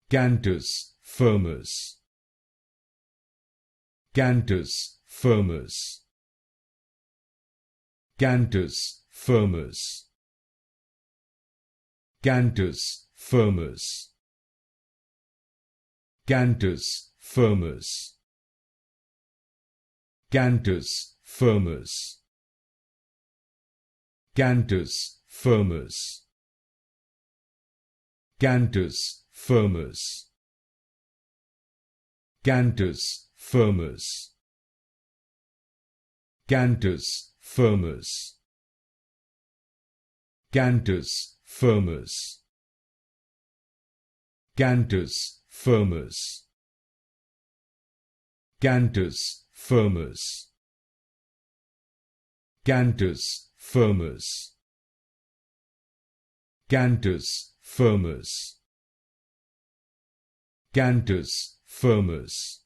Cantus Firmus, Cantus Firmus, Cantus Firmus, Cantus Firmus, Cantus Firmus, Cantus Firmus, Cantus Firmus, Cantus Firmus, Cantus Firmus, Cantus Firmus, Cantus Firmus, Cantus Firmus, Cantus Firmus, Cantus Firmus, Cantus Firmus, Cantus Firmus,